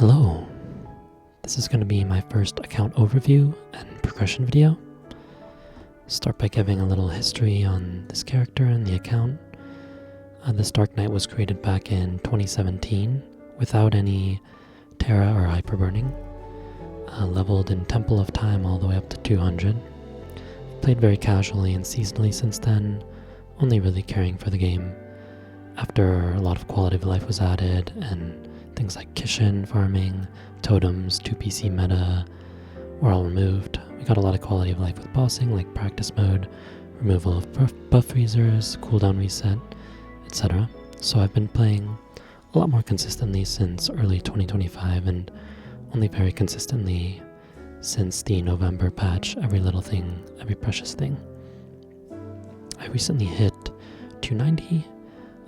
Hello, this is going to be my first account overview and progression video. Start by giving a little history on this character and the account. This Dark Knight was created back in 2017 without any Terra or Hyperburning. Leveled in Temple of Time all the way up to 200. Played very casually and seasonally since then, only really caring for the game. After a lot of quality of life was added and things like Kishin farming, totems, 2PC meta were all removed. We got a lot of quality of life with bossing like practice mode, removal of buff freezers, cooldown reset, etc. So I've been playing a lot more consistently since early 2025 and only very consistently since the November patch, every little thing, every precious thing. I recently hit 290.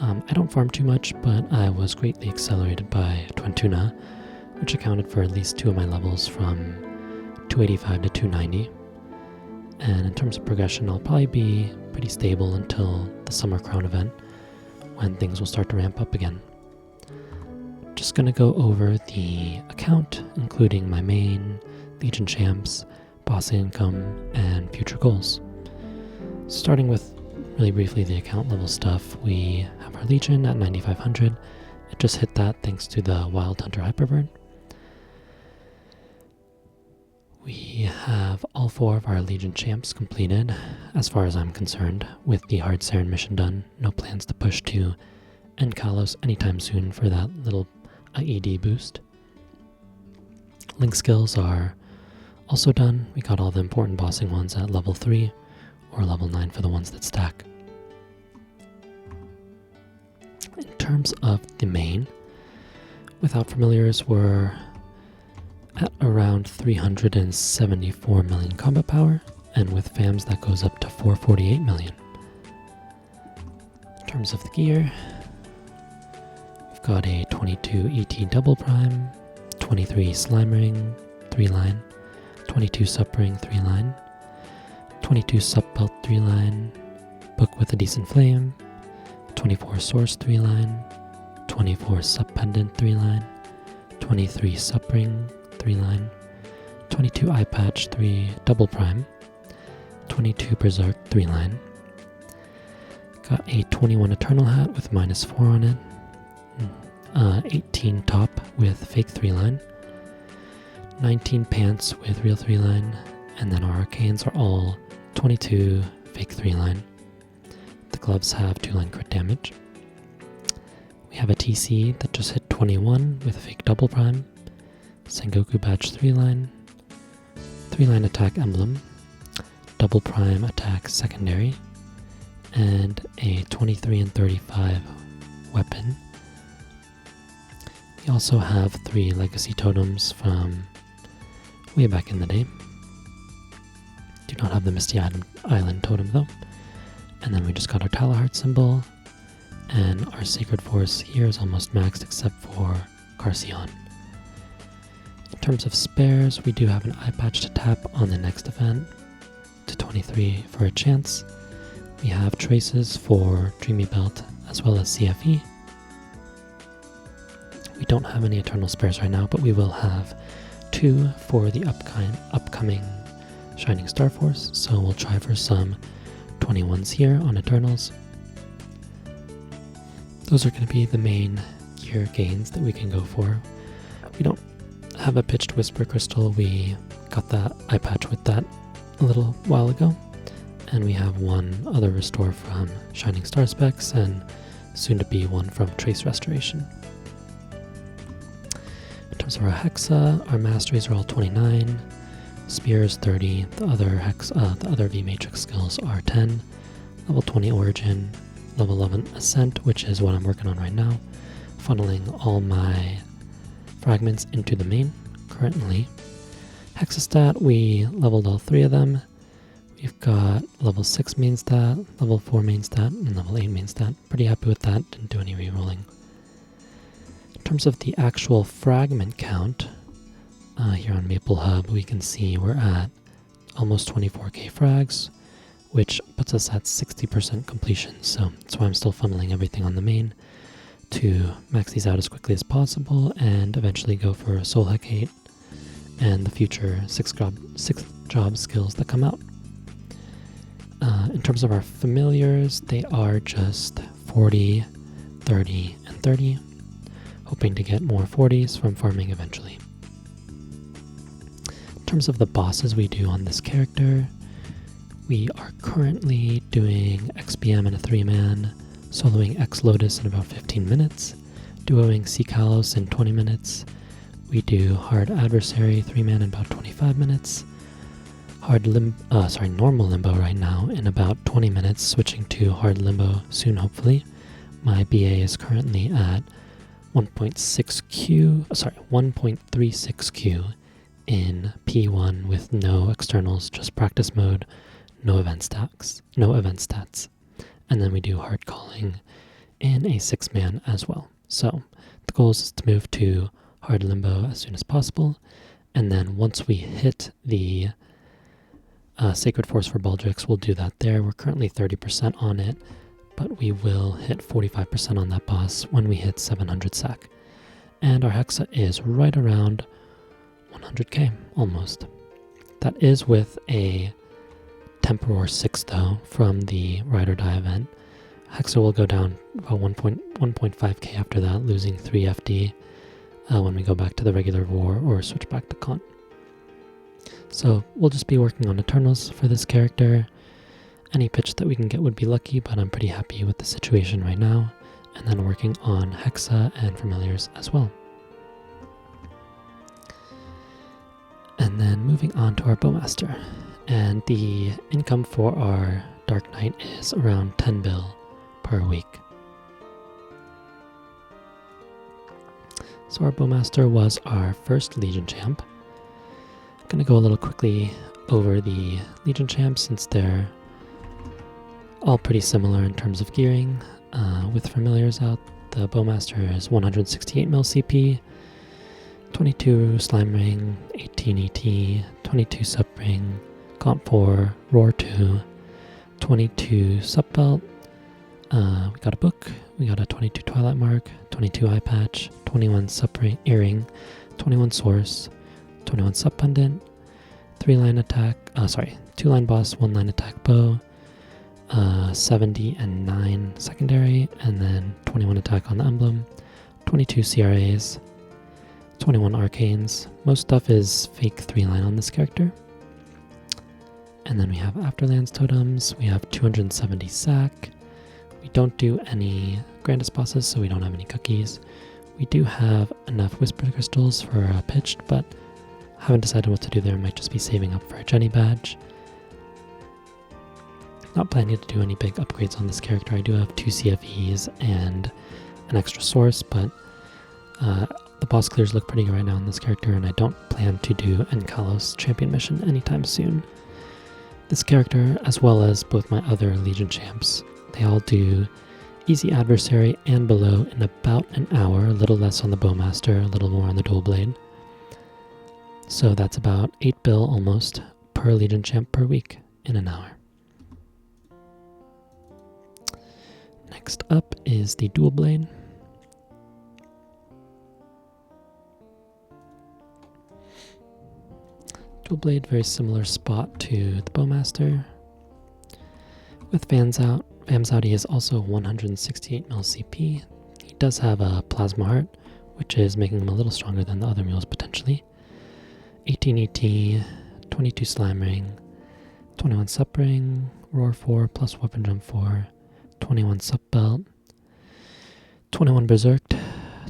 I don't farm too much, but I was greatly accelerated by Twin Tuna, which accounted for at least 2 of my levels from 285 to 290. And in terms of progression, I'll probably be pretty stable until the Summer Crown event, when things will start to ramp up again. Just gonna go over the account, including my main, Legion champs, boss income, and future goals. Starting with really briefly the account level stuff, we have our Legion at 9500. It just hit that thanks to the Wild Hunter Hyperburn. We have all 4 of our Legion champs completed, as far as I'm concerned, with the Hard Saren mission done. No plans to push to end Kalos anytime soon for that little ED boost. Link skills are also done. We got all the important bossing ones at level 3 or level 9 for the ones that stack. In terms of the main, without familiars, we're at around 374 million combat power, and with FAMs that goes up to 448 million. In terms of the gear, we've got a 22 ET double prime, 23 slime ring 3-line, 22 sup ring 3-line, 22 sup belt 3-line, book with a decent flame, 24 source 3-line, 24 sup pendant 3-line, 23 sup ring 3-line, 22 eye patch 3 double prime, 22 berserk 3-line. Got a 21 eternal hat with -4 on it, 18 top with fake 3-line, 19 pants with real 3-line, and then our arcanes are all 22 fake 3-line. The gloves have 2-line crit damage. We have a TC that just hit 21 with a fake double prime, Sengoku badge 3-line, 3-line attack emblem, double prime attack secondary, and a 23 and 35 weapon. We also have 3 legacy totems from way back in the day. Do not have the Misty Island totem though. And then we just got our Talaheart symbol, and our Sacred Force here is almost maxed except for Carcion. In terms of spares, we do have an eye patch to tap on the next event to 23 for a chance. We have traces for Dreamy Belt as well as CFE. We don't have any Eternal spares right now, but we will have 2 for the upcoming Shining Star Force, so we'll try for some 21s here on Eternals. Those are going to be the main gear gains that we can go for. We don't have a pitched Whisper Crystal. We got that eye patch with that a little while ago, and we have 1 other restore from Shining Star Specs and soon to be 1 from Trace Restoration. In terms of our Hexa, our Masteries are all 29, Spears 30, the other V Matrix skills are 10, level 20 Origin, level 11 Ascent, which is what I'm working on right now, funneling all my fragments into the main currently. Hexastat, we leveled all 3 of them. We've got level 6 main stat, level 4 main stat, and level 8 main stat. Pretty happy with that, didn't do any rerolling. In terms of the actual fragment count, here on Maple Hub, we can see we're at almost 24k frags, which puts us at 60% completion, so that's why I'm still funneling everything on the main. to max these out as quickly as possible and eventually go for Soul Hecate and the future 6 job skills that come out. In terms of our familiars, they are just 40, 30, and 30, hoping to get more 40s from farming eventually. In terms of the bosses we do on this character, we are currently doing XBM in a 3-man, soloing X Lotus in about 15 minutes, duoing Sea Kalos in 20 minutes. We do Hard Adversary 3-man in about 25 minutes. Normal Limbo right now in about 20 minutes, switching to Hard Limbo soon hopefully. My BA is currently at 1.36Q in P1 with no externals, just practice mode, no event stats. And then we do hard calling in a 6-man as well. So the goal is to move to Hard Limbo as soon as possible, and then once we hit the Sacred Force for Baldrix, we'll do that there. We're currently 30% on it, but we will hit 45% on that boss when we hit 700 SAC. And our Hexa is right around 100k, almost. That is with a Temporor 6 though, from the Ride or Die event. Hexa will go down about 1.5k after that, losing 3 FD when we go back to the regular war or switch back to Con. So we'll just be working on Eternals for this character. Any pitch that we can get would be lucky, but I'm pretty happy with the situation right now. And then working on Hexa and Familiars as well. And then moving on to our Bowmaster. And the income for our Dark Knight is around 10 bill per week. So our Bowmaster was our first Legion champ. I'm going to go a little quickly over the Legion champs since they're all pretty similar in terms of gearing. With Familiars out, the Bowmaster is 168 mil CP, 22 Slime Ring, 18 ET, 22 Sup Ring, Comp 4, Roar 2, 22 Sup Belt, we got a book, we got a 22 Twilight Mark, 22 Eye Patch, 21 Sup Earring, 21 Source, 21 Sup Pendant, 2-line boss, 1-line attack bow, 70 and 9 secondary, and then 21 attack on the emblem, 22 CRAs, 21 arcanes. Most stuff is fake 3-line on this character. And then we have Afterlands totems, we have 270 sack. We don't do any Grandest bosses, so we don't have any cookies. We do have enough Whisper Crystals for pitched, but haven't decided what to do there. Might just be saving up for a Jenny badge. Not planning to do any big upgrades on this character. I do have 2 CFEs and an extra source, but the boss clears look pretty good right now on this character, and I don't plan to do an Kalos champion mission anytime soon. This character, as well as both my other Legion champs, they all do easy adversary and below in about an hour, a little less on the Bowmaster, a little more on the Dual Blade. So that's about 8 bill almost per Legion champ per week in an hour. Next up is the Dual Blade. Dual Blade, very similar spot to the Bowmaster. With Vans out, he is also 168 mil CP. He does have a Plasma Heart, which is making him a little stronger than the other mules potentially. 18 ET, 22 Slime Ring, 21 Sup Ring, Roar 4 plus Weapon Jump 4, 21 Sup Belt, 21 Berserked,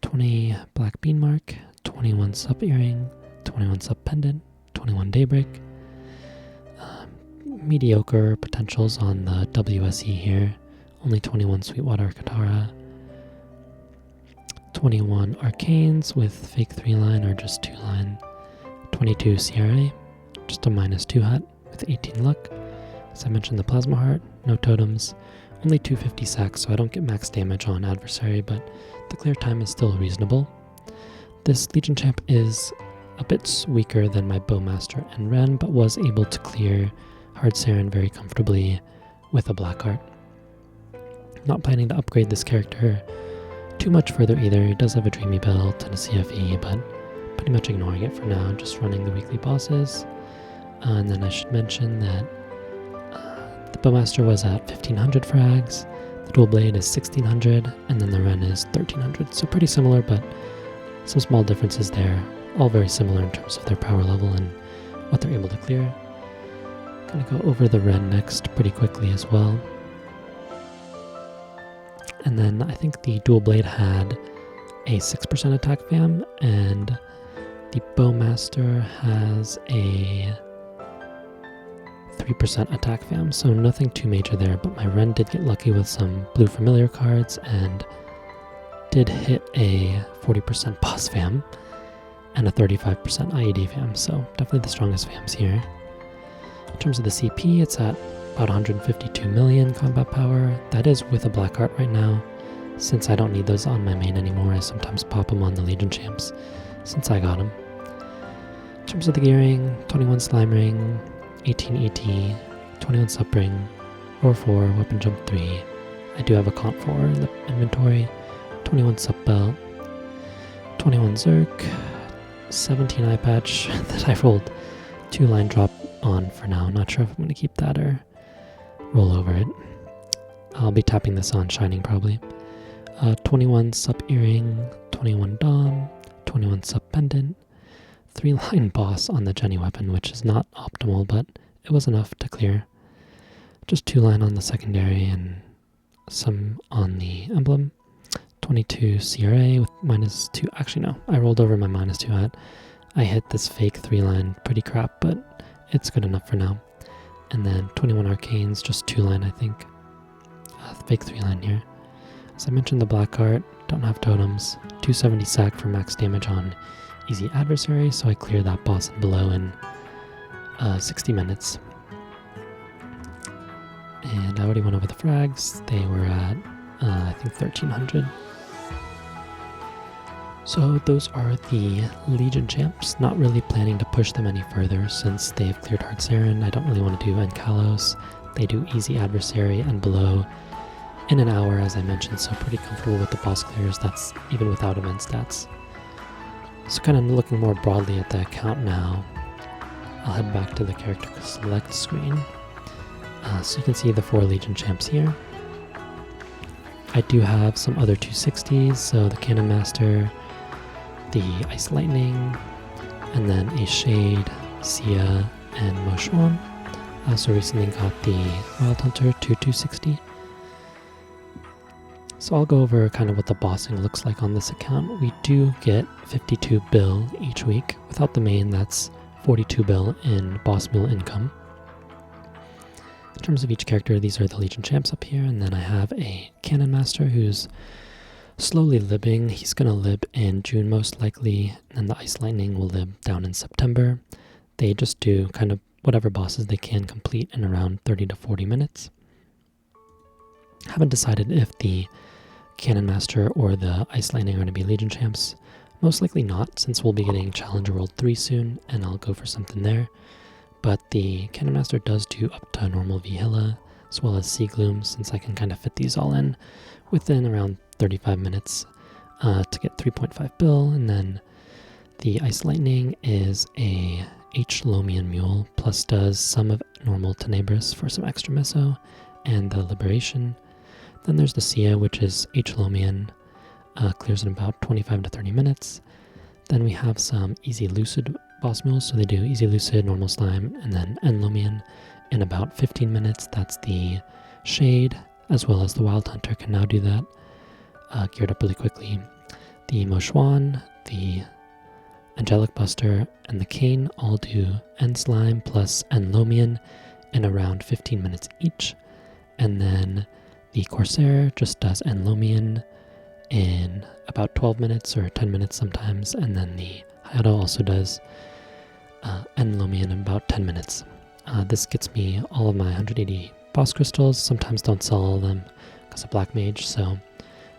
20 Black Bean Mark, 21 Sup Earring, 21 Sup Pendant, 21 Daybreak. Mediocre potentials on the WSE here. Only 21 Sweetwater Katara. 21 Arcanes with fake 3-line or just 2-line. 22 CRA, just a -2 hut with 18 luck. As I mentioned, the Plasma Heart, no totems. Only 250 sacks, so I don't get max damage on adversary, but the clear time is still reasonable. This Legion champ is a bit weaker than my Bowmaster and Ren, but was able to clear Hard Saren very comfortably with a Black Heart. Not planning to upgrade this character too much further either. He does have a Dreamy Belt and a CFE, but pretty much ignoring it for now, just running the weekly bosses. And then I should mention that the Bowmaster was at 1500 frags, the Dual Blade is 1600, and then the Ren is 1300. So pretty similar, but some small differences there. All very similar in terms of their power level and what they're able to clear. Gonna go over the Ren next pretty quickly as well. And then I think the Dual Blade had a 6% attack fam, and the Bowmaster has a 3% attack fam, so nothing too major there, but my Ren did get lucky with some blue familiar cards and did hit a 40% boss fam and a 35% IED fam, so definitely the strongest fams here. In terms of the CP, it's at about 152 million combat power. That is with a black art right now. Since I don't need those on my main anymore, I sometimes pop them on the Legion champs since I got them. In terms of the gearing, 21 Slime Ring, 18 ET, 21 Sup Ring, Roar 4, Weapon Jump 3. I do have a Comp 4 in the inventory, 21 Sup Belt, 21 Zerk, 17 Eye Patch that I rolled 2 line drop on for now. Not sure if I'm going to keep that or roll over it. I'll be tapping this on Shining probably. 21 Sup Earring, 21 Dom, 21 Sup Pendant, 3 line boss on the Jenny weapon, which is not optimal, but it was enough to clear. Just 2 line on the secondary and some on the emblem. 22 CRA with -2. Actually, no, I rolled over my -2 hat. I hit this fake 3 line pretty crap, but it's good enough for now. And then 21 Arcanes, just 2 line, I think. Fake 3 line here. As I mentioned, the black art, don't have totems. 270 sack for max damage on easy adversary, so I cleared that boss and below in 60 minutes. And I already went over the frags. They were at, I think, 1300. So those are the Legion champs. Not really planning to push them any further since they've cleared Heart Saren. I don't really want to do Enkalos. They do easy adversary and below in an hour, as I mentioned, so pretty comfortable with the boss clears. That's even without event stats. So kind of looking more broadly at the account now, I'll head back to the character select screen. So you can see the 4 Legion champs here. I do have some other 260s, so the Cannon Master, the Ice Lightning, and then a Shade, Sia, and Moshuan. I also recently got the Wild Hunter 260. So I'll go over kind of what the bossing looks like on this account. We do get 52 bill each week. Without the main, that's 42 bill in boss mule income. In terms of each character, these are the Legion champs up here, and then I have a Cannon Master who's slowly libbing. He's going to lib in June most likely, and the Ice Lightning will lib down in September. They just do kind of whatever bosses they can complete in around 30 to 40 minutes. Haven't decided if the Cannon Master or the Ice Lightning are going to be Legion champs. Most likely not, since we'll be getting Challenger World 3 soon, and I'll go for something there. But the Cannon Master does do up to normal Vihilla, as well as Sea Gloom, since I can kind of fit these all in within around 35 minutes to get 3.5 bill. And then the Ice Lightning is a H. Lomian Mule, plus does some of normal Tenebris for some extra meso, and the Liberation. Then there's the Sia, which is H. Lomian, clears in about 25 to 30 minutes. Then we have some Easy Lucid boss mules, so they do Easy Lucid, Normal Slime, and then N. Lomian in about 15 minutes. That's the Shade, as well as the Wild Hunter can now do that, geared up really quickly. The Moshuan, the Angelic Buster, and the Cane all do N. Slime plus N. Lomian in around 15 minutes each. And then the Corsair just does N. Lomian in about 12 minutes or 10 minutes sometimes, and then the Hayato also does N. Lomian in about 10 minutes. This gets me all of my 180 boss crystals. Sometimes don't sell all of them because of Black Mage, so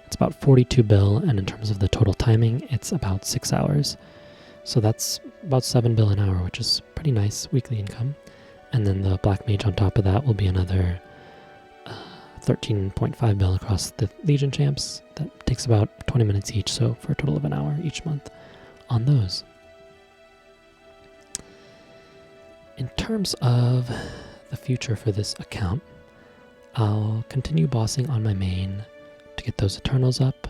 it's about 42 bill, and in terms of the total timing, it's about 6 hours. So that's about 7 bill an hour, which is pretty nice weekly income. And then the Black Mage on top of that will be another 13.5 bill across the Legion champs. That takes about 20 minutes each, so for a total of an hour each month on those. In terms of the future for this account, I'll continue bossing on my main to get those Eternals up.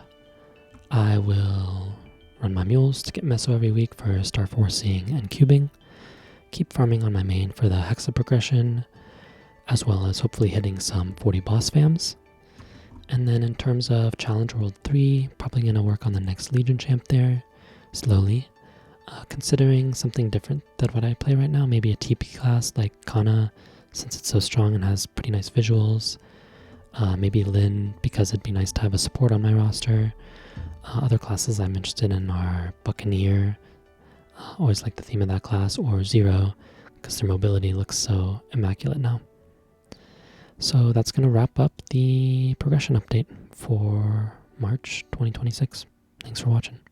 I will run my mules to get Meso every week for star forcing and cubing. Keep farming on my main for the Hexa progression, as well as hopefully hitting some 40 boss fams. And then in terms of Challenge World 3, probably going to work on the next Legion champ there, slowly. Considering something different than what I play right now, maybe a TP class like Kana, since it's so strong and has pretty nice visuals. Maybe Lyn, because it'd be nice to have a support on my roster. Other classes I'm interested in are Buccaneer, always like the theme of that class, or Zero, because their mobility looks so immaculate now. So that's going to wrap up the progression update for March 2026. Thanks for watching.